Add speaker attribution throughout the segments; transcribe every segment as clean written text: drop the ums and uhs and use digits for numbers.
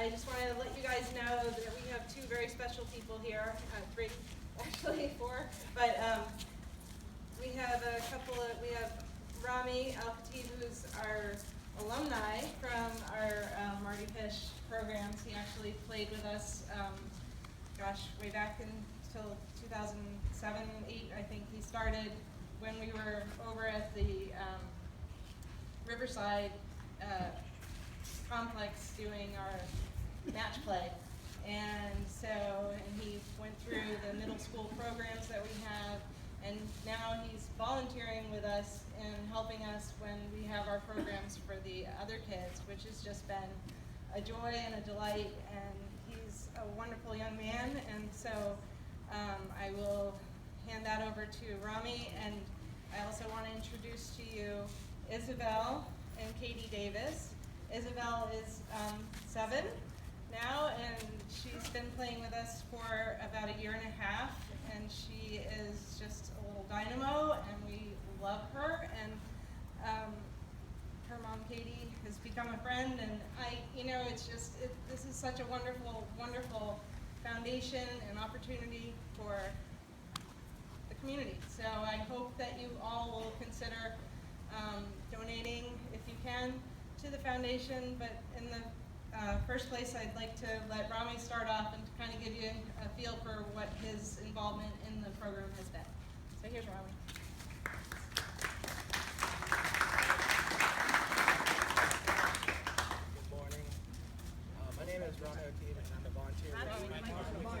Speaker 1: I just wanted to let you guys know that we have two very special people here, three, actually four, but we have we have Rami Al-Khatib, who's our alumni from our Mardy Fish programs. He actually played with us, way back until 2007, 8, I think he started when we were over at the Riverside complex doing our match play. And he went through the middle school programs that we have, and now he's volunteering with us and helping us when we have our programs for the other kids, which has just been a joy and a delight, and he's a wonderful young man. And so I will hand that over to Rami, and I also want to introduce to you Isabel and Katie Davis. Isabel is 7 now, and she's been playing with us for about a year and a half, and she is just a little dynamo, and we love her. And her mom, Katie, has become a friend, and this is such a wonderful, wonderful foundation and opportunity for the community. So I hope that you all will consider donating, if you can, to the foundation. But in the first place, I'd like to let Rami start off and to kind of give you a feel for what his involvement in the program has been. So here's Rami.
Speaker 2: Good morning. My name is Rami Al-Khatib, and I'm a volunteer with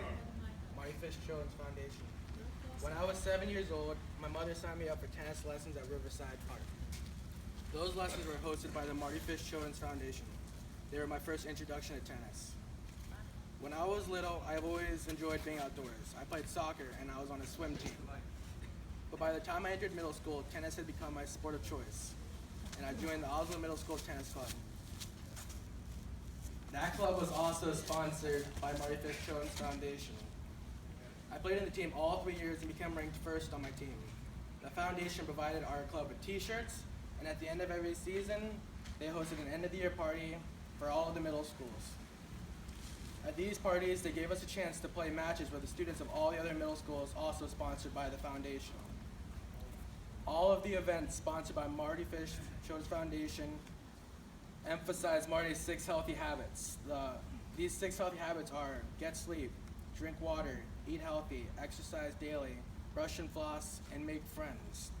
Speaker 2: Mardy Fish Children's Foundation. When I was 7 years old, my mother signed me up for tennis lessons at Riverside Park. Those lessons were hosted by the Mardy Fish Children's Foundation. They were my first introduction to tennis. When I was little, I've always enjoyed being outdoors. I played soccer and I was on a swim team. But by the time I entered middle school, tennis had become my sport of choice, and I joined the Oslo Middle School Tennis Club. That club was also sponsored by Mardy Fish Children's Foundation. I played in the team all 3 years and became ranked first on my team. The foundation provided our club with t-shirts, and at the end of every season, they hosted an end-of-the-year party for all of the middle schools. At these parties, they gave us a chance to play matches with the students of all the other middle schools, also sponsored by the foundation. All of the events sponsored by Mardy Fish Children's Foundation emphasize Mardy's 6 healthy habits. These 6 healthy habits are: get sleep, drink water, eat healthy, exercise daily, brush and floss, and make friends.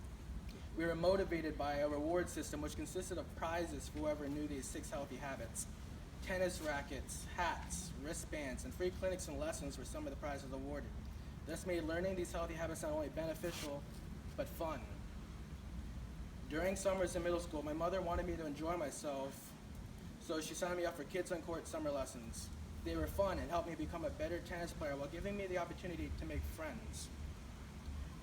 Speaker 2: We were motivated by a reward system which consisted of prizes for whoever knew these 6 healthy habits. Tennis rackets, hats, wristbands, and free clinics and lessons were some of the prizes awarded. This made learning these healthy habits not only beneficial, but fun. During summers in middle school, my mother wanted me to enjoy myself, so she signed me up for Kids on Court summer lessons. They were fun and helped me become a better tennis player while giving me the opportunity to make friends.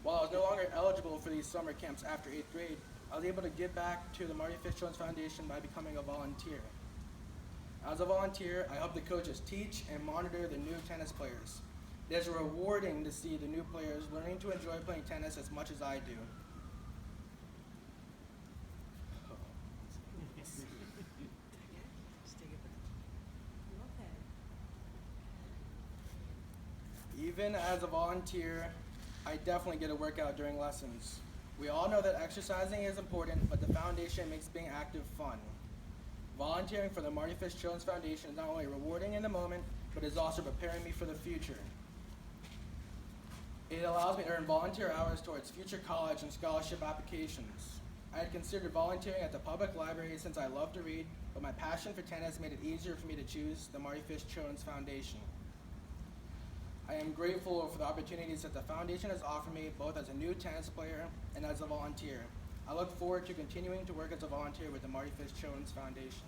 Speaker 2: While I was no longer eligible for these summer camps after 8th grade, I was able to give back to the Mardy Fish Children's Foundation by becoming a volunteer. As a volunteer, I help the coaches teach and monitor the new tennis players. It is rewarding to see the new players learning to enjoy playing tennis as much as I do. Even as a volunteer, I definitely get a workout during lessons. We all know that exercising is important, but the foundation makes being active fun. Volunteering for the Mardy Fish Children's Foundation is not only rewarding in the moment, but is also preparing me for the future. It allows me to earn volunteer hours towards future college and scholarship applications. I had considered volunteering at the public library since I love to read, but my passion for tennis made it easier for me to choose the Mardy Fish Children's Foundation. I am grateful for the opportunities that the foundation has offered me, both as a new tennis player and as a volunteer. I look forward to continuing to work as a volunteer with the Mardy Fish Children's Foundation.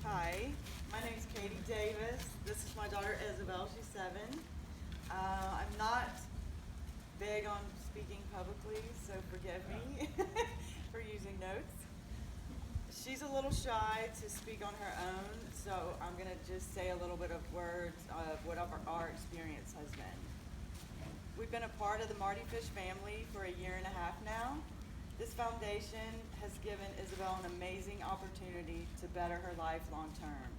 Speaker 3: Hi, my name is Katie Davis. This is my daughter Isabel. She's 7. I'm not big on speaking publicly, so forgive me for using notes. She's a little shy to speak on her own, so I'm gonna just say a little bit of words of what our experience has been. We've been a part of the Mardy Fish family for a year and a half now. This foundation has given Isabel an amazing opportunity to better her life long term.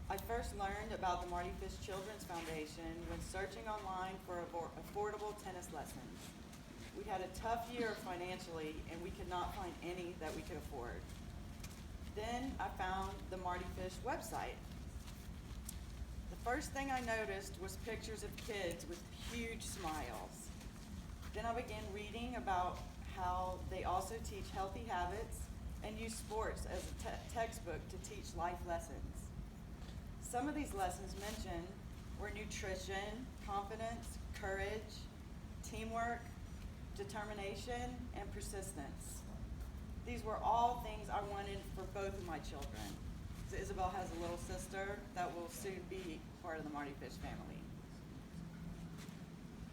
Speaker 3: I first learned about the Mardy Fish Children's Foundation when searching online for affordable tennis lessons. We had a tough year financially and we could not find any that we could afford. Then I found the Mardy Fish website. The first thing I noticed was pictures of kids with huge smiles. Then I began reading about how they also teach healthy habits and use sports as a textbook to teach life lessons. Some of these lessons mentioned were nutrition, confidence, courage, teamwork, determination, and persistence. These were all things I wanted for both of my children. So Isabel has a little sister that will soon be part of the Mardy Fish family.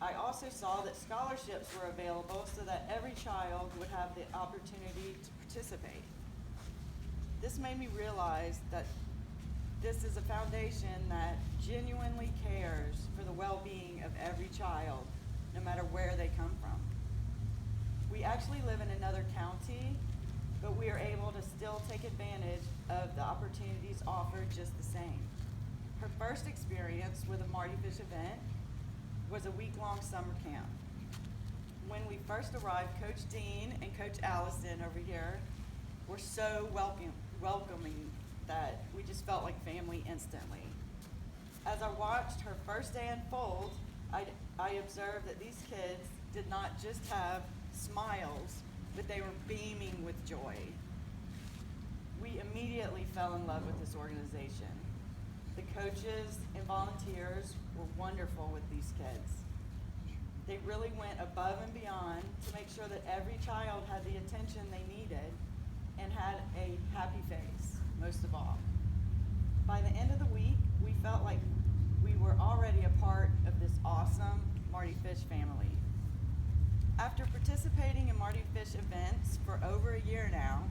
Speaker 3: I also saw that scholarships were available so that every child would have the opportunity to participate. This made me realize that this is a foundation that genuinely cares for the well-being of every child, no matter where they come from. We actually live in another county, but we are able to still take advantage of the opportunities offered just the same. Her first experience with a Mardy Fish event was a week-long summer camp. When we first arrived, Coach Dean and Coach Allison over here were so welcoming that we just felt like family instantly. As I watched her first day unfold, I observed that these kids did not just have smiles, but they were beaming with joy. We immediately fell in love with this organization. The coaches and volunteers were wonderful with these kids. They really went above and beyond to make sure that every child had the attention they needed and had a happy face, most of all. By the end of the week, we felt like we were already a part of this awesome Mardy Fish family. After participating in Mardy Fish events for over a year now,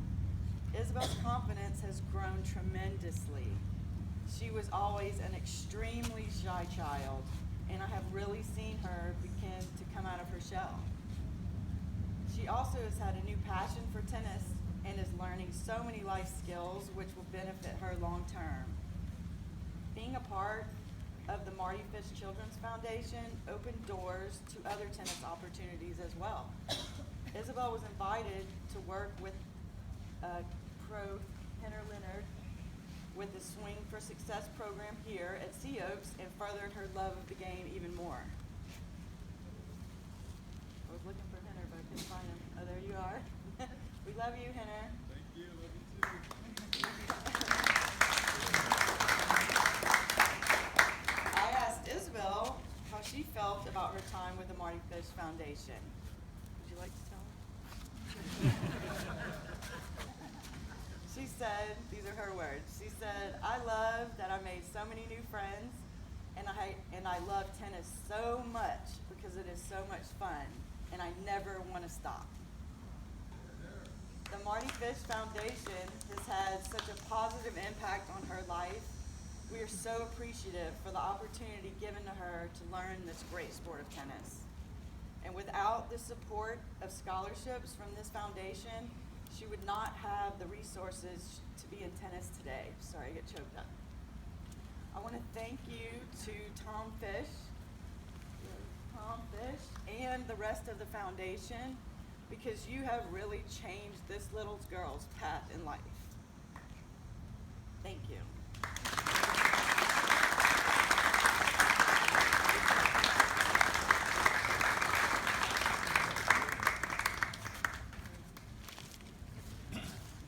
Speaker 3: Isabel's confidence has grown tremendously. She was always an extremely shy child, and I have really seen her begin to come out of her shell. She also has had a new passion for tennis and is learning so many life skills which will benefit her long term. Being a part of the Mardy Fish Children's Foundation opened doors to other tennis opportunities as well. Isabel was invited to work with pro Henner Leonard with the Swing for Success program here at Sea Oaks and furthered her love of the game even more. I was looking for Henner, but I couldn't find him. Oh, there you are. We love you, Henner.
Speaker 4: Thank you, love you too.
Speaker 3: I asked Isabel how she felt about her time with the Mardy Fish Foundation. Would you like to tell her? She said, these are her words, she said, "I love that I made so many new friends, and I love tennis so much because it is so much fun, and I never want to stop." The Mardy Fish Foundation has had such a positive impact on her life. We are so appreciative for the opportunity given to her to learn this great sport of tennis. And without the support of scholarships from this foundation, she would not have the resources to be in tennis today. Sorry, I get choked up. I want to thank you to Tom Fish, and the rest of the foundation, because you have really changed this little girl's path in life.